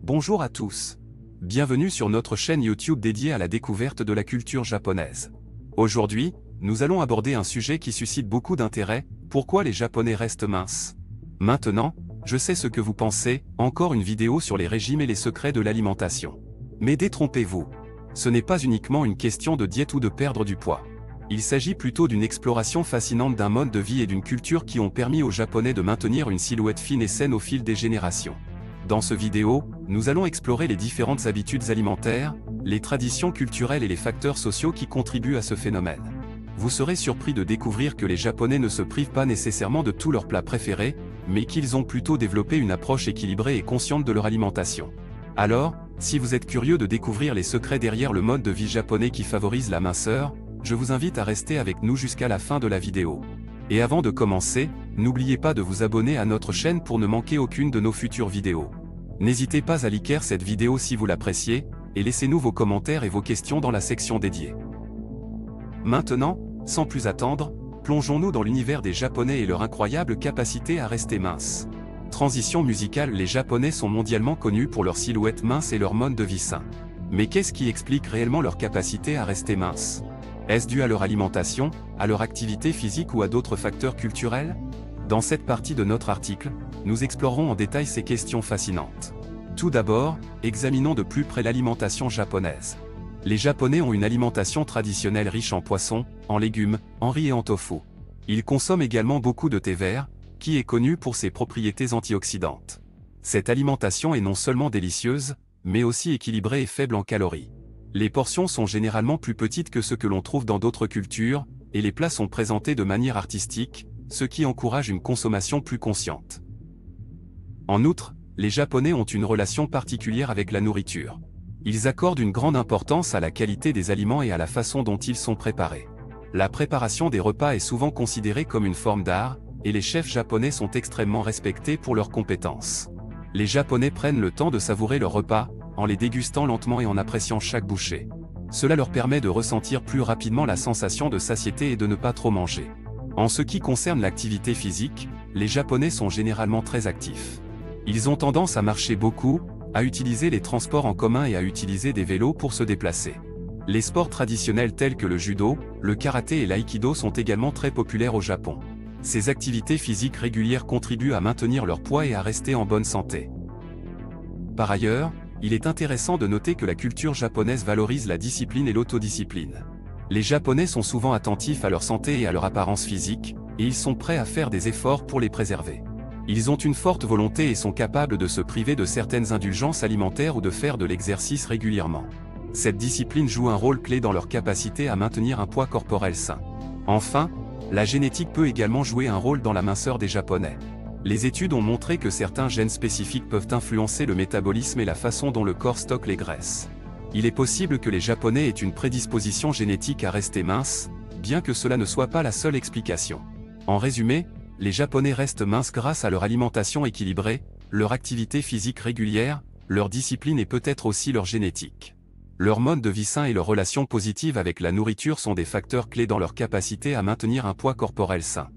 Bonjour à tous. Bienvenue sur notre chaîne YouTube dédiée à la découverte de la culture japonaise. Aujourd'hui, nous allons aborder un sujet qui suscite beaucoup d'intérêt, pourquoi les Japonais restent minces. Maintenant, je sais ce que vous pensez, encore une vidéo sur les régimes et les secrets de l'alimentation. Mais détrompez-vous. Ce n'est pas uniquement une question de diète ou de perdre du poids. Il s'agit plutôt d'une exploration fascinante d'un mode de vie et d'une culture qui ont permis aux Japonais de maintenir une silhouette fine et saine au fil des générations. Dans ce vidéo, nous allons explorer les différentes habitudes alimentaires, les traditions culturelles et les facteurs sociaux qui contribuent à ce phénomène. Vous serez surpris de découvrir que les Japonais ne se privent pas nécessairement de tous leurs plats préférés, mais qu'ils ont plutôt développé une approche équilibrée et consciente de leur alimentation. Alors, si vous êtes curieux de découvrir les secrets derrière le mode de vie japonais qui favorise la minceur, je vous invite à rester avec nous jusqu'à la fin de la vidéo. Et avant de commencer, n'oubliez pas de vous abonner à notre chaîne pour ne manquer aucune de nos futures vidéos. N'hésitez pas à liker cette vidéo si vous l'appréciez, et laissez-nous vos commentaires et vos questions dans la section dédiée. Maintenant, sans plus attendre, plongeons-nous dans l'univers des Japonais et leur incroyable capacité à rester minces. Transition musicale. Les Japonais sont mondialement connus pour leur silhouette mince et leur mode de vie sain. Mais qu'est-ce qui explique réellement leur capacité à rester minces ? Est-ce dû à leur alimentation, à leur activité physique ou à d'autres facteurs culturels ? Dans cette partie de notre article, nous explorerons en détail ces questions fascinantes. Tout d'abord, examinons de plus près l'alimentation japonaise. Les Japonais ont une alimentation traditionnelle riche en poissons, en légumes, en riz et en tofu. Ils consomment également beaucoup de thé vert, qui est connu pour ses propriétés antioxydantes. Cette alimentation est non seulement délicieuse, mais aussi équilibrée et faible en calories. Les portions sont généralement plus petites que ce que l'on trouve dans d'autres cultures, et les plats sont présentés de manière artistique, ce qui encourage une consommation plus consciente. En outre, les Japonais ont une relation particulière avec la nourriture. Ils accordent une grande importance à la qualité des aliments et à la façon dont ils sont préparés. La préparation des repas est souvent considérée comme une forme d'art, et les chefs japonais sont extrêmement respectés pour leurs compétences. Les Japonais prennent le temps de savourer leurs repas, en les dégustant lentement et en appréciant chaque bouchée. Cela leur permet de ressentir plus rapidement la sensation de satiété et de ne pas trop manger. En ce qui concerne l'activité physique, les Japonais sont généralement très actifs. Ils ont tendance à marcher beaucoup, à utiliser les transports en commun et à utiliser des vélos pour se déplacer. Les sports traditionnels tels que le judo, le karaté et l'aïkido sont également très populaires au Japon. Ces activités physiques régulières contribuent à maintenir leur poids et à rester en bonne santé. Par ailleurs, il est intéressant de noter que la culture japonaise valorise la discipline et l'autodiscipline. Les Japonais sont souvent attentifs à leur santé et à leur apparence physique, et ils sont prêts à faire des efforts pour les préserver. Ils ont une forte volonté et sont capables de se priver de certaines indulgences alimentaires ou de faire de l'exercice régulièrement. Cette discipline joue un rôle clé dans leur capacité à maintenir un poids corporel sain. Enfin, la génétique peut également jouer un rôle dans la minceur des Japonais. Les études ont montré que certains gènes spécifiques peuvent influencer le métabolisme et la façon dont le corps stocke les graisses. Il est possible que les Japonais aient une prédisposition génétique à rester minces, bien que cela ne soit pas la seule explication. En résumé, les Japonais restent minces grâce à leur alimentation équilibrée, leur activité physique régulière, leur discipline et peut-être aussi leur génétique. Leur mode de vie sain et leur relation positive avec la nourriture sont des facteurs clés dans leur capacité à maintenir un poids corporel sain.